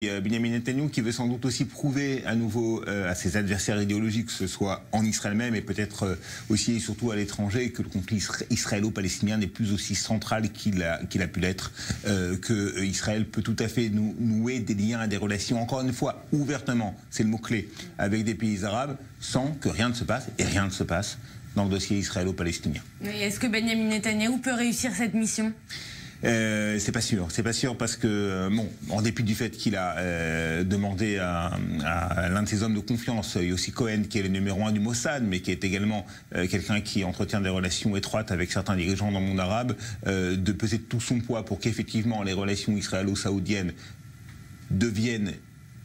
Benjamin Netanyahu qui veut sans doute aussi prouver à nouveau à ses adversaires idéologiques, que ce soit en Israël même et peut-être aussi et surtout à l'étranger, que le conflit israélo-palestinien n'est plus aussi central qu'il a pu l'être, que Israël peut tout à fait nouer des liens et des relations, encore une fois, ouvertement, c'est le mot-clé, avec des pays arabes, sans que rien ne se passe, et rien ne se passe dans le dossier israélo-palestinien. Est-ce que Benjamin Netanyahu peut réussir cette mission ? C'est pas sûr parce que, bon, en dépit du fait qu'il a demandé à l'un de ses hommes de confiance, Yossi Cohen, qui est le numéro 1 du Mossad, mais qui est également quelqu'un qui entretient des relations étroites avec certains dirigeants dans le monde arabe, de peser tout son poids pour qu'effectivement les relations israélo-saoudiennes deviennent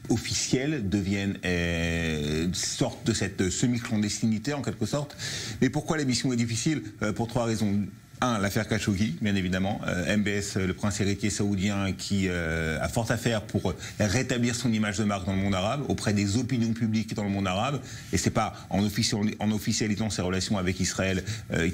officielles, sortent de cette semi-clandestinité en quelque sorte. Mais pourquoi la mission est difficile? Pour trois raisons. Un, l'affaire Khashoggi, bien évidemment. MBS, le prince héritier saoudien, qui a fort à faire pour rétablir son image de marque dans le monde arabe, auprès des opinions publiques dans le monde arabe. Et c'est pas en officialisant ses relations avec Israël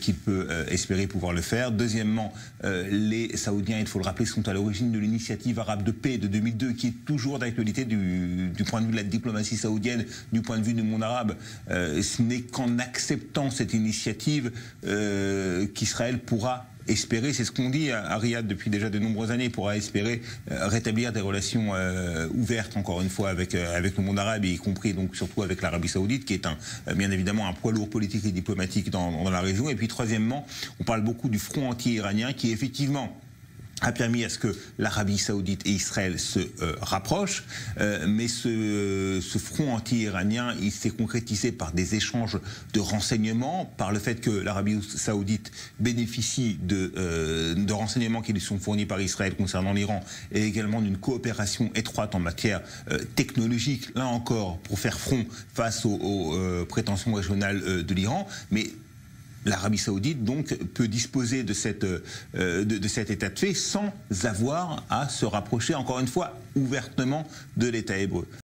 qu'il peut espérer pouvoir le faire. Deuxièmement, les Saoudiens, il faut le rappeler, sont à l'origine de l'initiative arabe de paix de 2002, qui est toujours d'actualité du point de vue de la diplomatie saoudienne, du point de vue du monde arabe. Ce n'est qu'en acceptant cette initiative qu'Israël pourra espérer, c'est ce qu'on dit à Riyad depuis déjà de nombreuses années, pourra espérer rétablir des relations ouvertes, encore une fois, avec le monde arabe, y compris donc surtout avec l'Arabie Saoudite, qui est bien évidemment un poids lourd politique et diplomatique dans la région. Et puis troisièmement, on parle beaucoup du front anti-iranien qui effectivement a permis à ce que l'Arabie Saoudite et Israël se rapprochent, mais ce front anti-iranien, il s'est concrétisé par des échanges de renseignements, par le fait que l'Arabie Saoudite bénéficie de renseignements qui lui sont fournis par Israël concernant l'Iran, et également d'une coopération étroite en matière technologique, là encore, pour faire front face aux prétentions régionales de l'Iran. Mais l'Arabie Saoudite donc peut disposer de cet état de fait sans avoir à se rapprocher, encore une fois, ouvertement de l'État hébreu.